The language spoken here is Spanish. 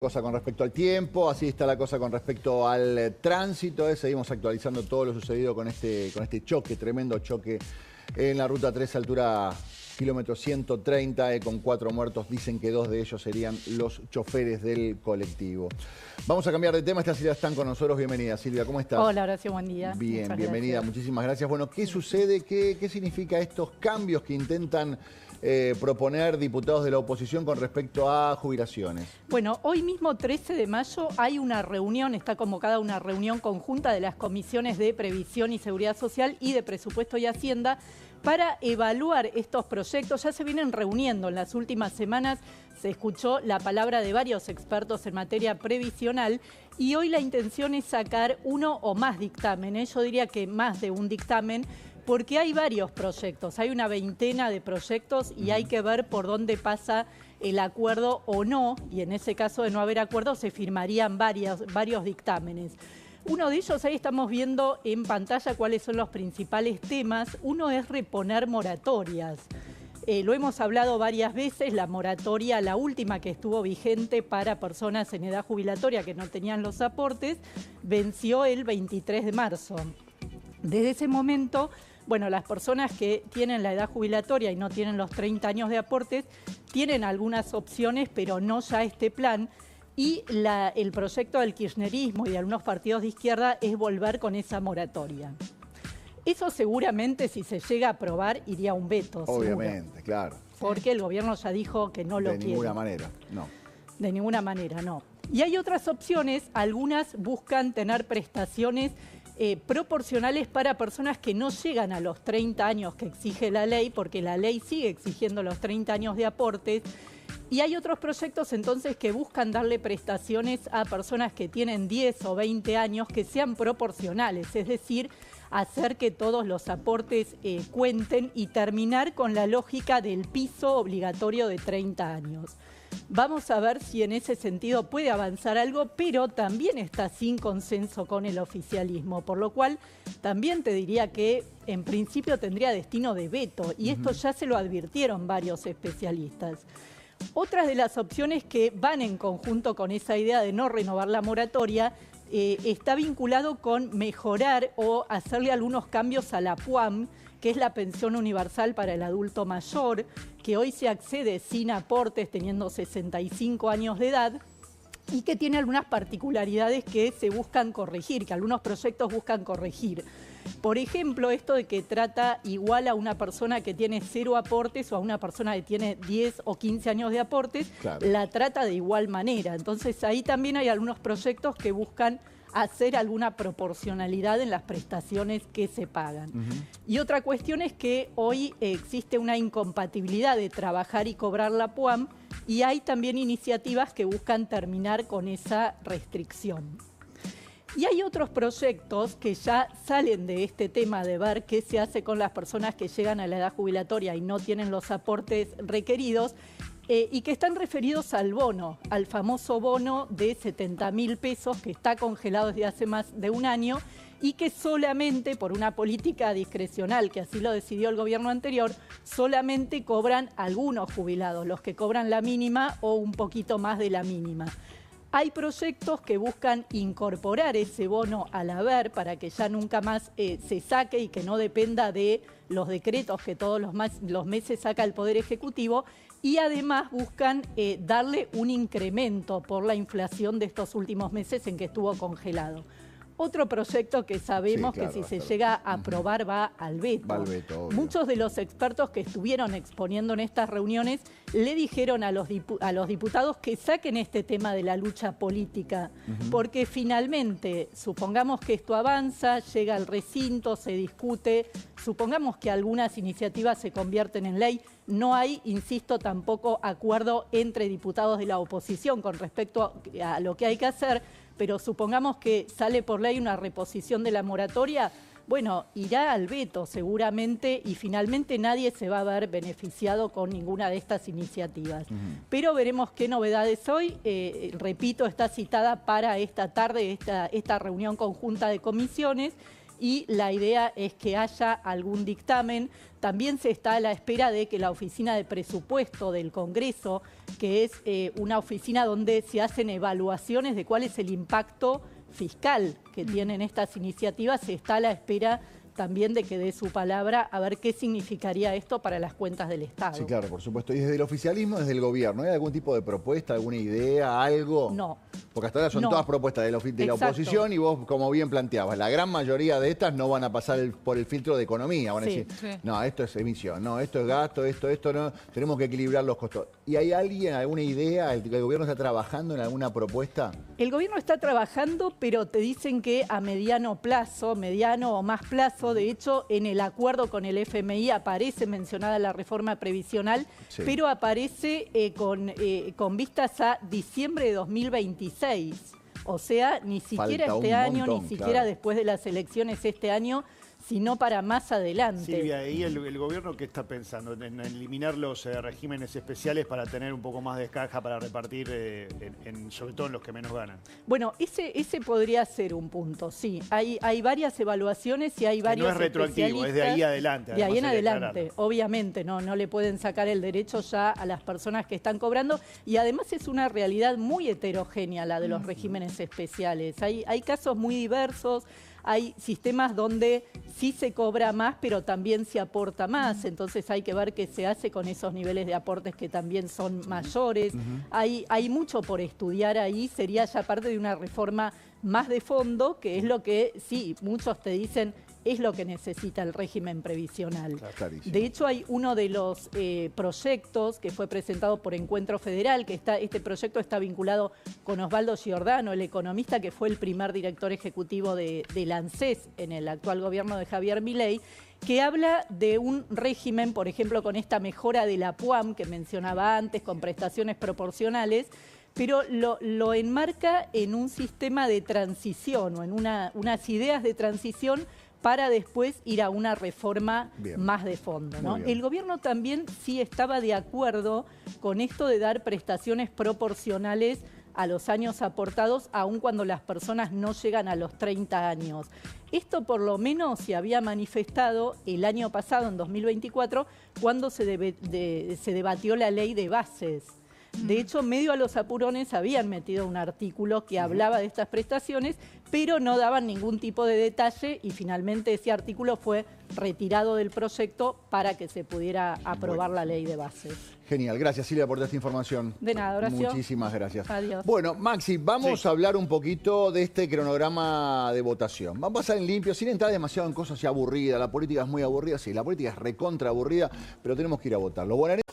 Cosa con respecto al tiempo, así está la cosa con respecto al tránsito. Seguimos actualizando todo lo sucedido con este choque, tremendo choque en la ruta 3, altura kilómetro 130, con 4 muertos. Dicen que 2 de ellos serían los choferes del colectivo. Vamos a cambiar de tema. Esta Silvia están con nosotros. Bienvenida, Silvia. ¿Cómo estás? Hola, Horacio. Buen día. Bien, Muchas bienvenida. gracias. Muchísimas gracias. Bueno, ¿qué sucede? ¿Qué significa estos cambios que intentan proponer diputados de la oposición con respecto a jubilaciones? Bueno, hoy mismo, 13 de mayo, hay una reunión, está convocada una reunión conjunta de las comisiones de Previsión y Seguridad Social y de Presupuesto y Hacienda para evaluar estos proyectos. Ya se vienen reuniendo en las últimas semanas, se escuchó la palabra de varios expertos en materia previsional y hoy la intención es sacar uno o más dictámenes, yo diría que más de un dictamen, porque hay varios proyectos, hay una veintena de proyectos y hay que ver por dónde pasa el acuerdo o no, y en ese caso de no haber acuerdo se firmarían varios dictámenes. Uno de ellos, ahí estamos viendo en pantalla cuáles son los principales temas. Uno es reponer moratorias. Lo hemos hablado varias veces, la moratoria, la última que estuvo vigente para personas en edad jubilatoria que no tenían los aportes, venció el 23 de marzo. Desde ese momento, bueno, las personas que tienen la edad jubilatoria y no tienen los 30 años de aportes, tienen algunas opciones, pero no ya este plan. Y el proyecto del kirchnerismo y de algunos partidos de izquierda es volver con esa moratoria. Eso seguramente, si se llega a aprobar, iría a un veto. Obviamente, seguro. claro. Porque el gobierno ya dijo que no lo quiere. De ninguna manera, no. De ninguna manera, no. Y hay otras opciones, algunas buscan tener prestaciones proporcionales para personas que no llegan a los 30 años que exige la ley, porque la ley sigue exigiendo los 30 años de aportes. Y hay otros proyectos entonces que buscan darle prestaciones a personas que tienen 10 o 20 años que sean proporcionales, es decir, hacer que todos los aportes cuenten y terminar con la lógica del piso obligatorio de 30 años. Vamos a ver si en ese sentido puede avanzar algo, pero también está sin consenso con el oficialismo, por lo cual también te diría que en principio tendría destino de veto, y esto ya se lo advirtieron varios especialistas. Otras de las opciones que van en conjunto con esa idea de no renovar la moratoria está vinculado con mejorar o hacerle algunos cambios a la PUAM, que es la pensión universal para el adulto mayor, que hoy se accede sin aportes teniendo 65 años de edad y que tiene algunas particularidades que se buscan corregir, que algunos proyectos buscan corregir. Por ejemplo, esto de que trata igual a una persona que tiene 0 aportes o a una persona que tiene 10 o 15 años de aportes, claro, la trata de igual manera. Entonces ahí también hay algunos proyectos que buscan hacer alguna proporcionalidad en las prestaciones que se pagan. Y otra cuestión es que hoy existe una incompatibilidad de trabajar y cobrar la PUAM, y hay también iniciativas que buscan terminar con esa restricción. Y hay otros proyectos que ya salen de este tema de ver qué se hace con las personas que llegan a la edad jubilatoria y no tienen los aportes requeridos, y que están referidos al bono, al famoso bono de 70.000 pesos que está congelado desde hace más de un año y que solamente por una política discrecional, que así lo decidió el gobierno anterior, solamente cobran algunos jubilados, los que cobran la mínima o un poquito más de la mínima. Hay proyectos que buscan incorporar ese bono al haber para que ya nunca más se saque y que no dependa de los decretos que todos los meses saca el Poder Ejecutivo, y además buscan darle un incremento por la inflación de estos últimos meses en que estuvo congelado. Otro proyecto que sabemos que si se llega a aprobar va al veto. Va al veto, obvio. Muchos de los expertos que estuvieron exponiendo en estas reuniones le dijeron a los diputados que saquen este tema de la lucha política, porque finalmente, supongamos que esto avanza, llega al recinto, se discute, supongamos que algunas iniciativas se convierten en ley, no hay, insisto, tampoco acuerdo entre diputados de la oposición con respecto a lo que hay que hacer, pero supongamos que sale por ley una reposición de la moratoria, bueno, irá al veto seguramente y finalmente nadie se va a ver beneficiado con ninguna de estas iniciativas. Pero veremos qué novedades hoy. Repito, está citada para esta tarde esta reunión conjunta de comisiones y la idea es que haya algún dictamen. También se está a la espera de que la Oficina de Presupuesto del Congreso, que es una oficina donde se hacen evaluaciones de cuál es el impacto fiscal que tienen estas iniciativas, se está a la espera también de que dé su palabra a ver qué significaría esto para las cuentas del Estado. Sí, claro, por supuesto. ¿Y desde el oficialismo, desde el gobierno, hay algún tipo de propuesta, alguna idea, algo? No. Porque hasta ahora son todas propuestas de la oposición y vos, como bien planteabas, la gran mayoría de estas no van a pasar por el filtro de economía. Van a decir, no, esto es emisión, no, esto es gasto, esto no, tenemos que equilibrar los costos. ¿Y hay alguien, alguna idea, el gobierno está trabajando en alguna propuesta? El gobierno está trabajando, pero te dicen que a mediano plazo, mediano o más plazo. De hecho, en el acuerdo con el FMI aparece mencionada la reforma previsional, pero aparece con vistas a diciembre de 2026. O sea, ni siquiera este año, ni siquiera después de las elecciones este año, sino para más adelante. Silvia, ¿y el gobierno qué está pensando? ¿En eliminar los regímenes especiales para tener un poco más de caja para repartir, sobre todo en los que menos ganan? Bueno, ese podría ser un punto, sí. Hay varias evaluaciones y hay varios no es retroactivo, es de ahí adelante. De ahí en adelante, obviamente, no le pueden sacar el derecho ya a las personas que están cobrando, y además es una realidad muy heterogénea la de los regímenes especiales. Hay casos muy diversos. Hay sistemas donde sí se cobra más, pero también se aporta más. Entonces hay que ver qué se hace con esos niveles de aportes que también son mayores. Hay mucho por estudiar ahí. Sería ya parte de una reforma más de fondo, que es lo que, sí, muchos te dicen, es lo que necesita el régimen previsional. Clarísimo. De hecho, hay uno de los proyectos que fue presentado por Encuentro Federal, que este proyecto está vinculado con Osvaldo Giordano, el economista que fue el primer director ejecutivo del ANSES en el actual gobierno de Javier Milei, que habla de un régimen, por ejemplo, con esta mejora de la PUAM que mencionaba antes, con prestaciones proporcionales, pero lo enmarca en un sistema de transición o en unas ideas de transición para después ir a una reforma más de fondo, ¿no? El gobierno también sí estaba de acuerdo con esto de dar prestaciones proporcionales a los años aportados, aun cuando las personas no llegan a los 30 años. Esto por lo menos se había manifestado el año pasado, en 2024, cuando se debatió la ley de bases. De hecho, medio a los apurones habían metido un artículo que hablaba de estas prestaciones, pero no daban ningún tipo de detalle y finalmente ese artículo fue retirado del proyecto para que se pudiera aprobar la ley de bases. Genial, gracias Silvia por esta información. De nada, Horacio. Muchísimas gracias. Adiós. Bueno, Maxi, vamos a hablar un poquito de este cronograma de votación. Vamos a pasar en limpio, sin entrar demasiado en cosas ya aburridas. La política es muy aburrida, sí, la política es recontra aburrida, pero tenemos que ir a votar. Los bonaerenses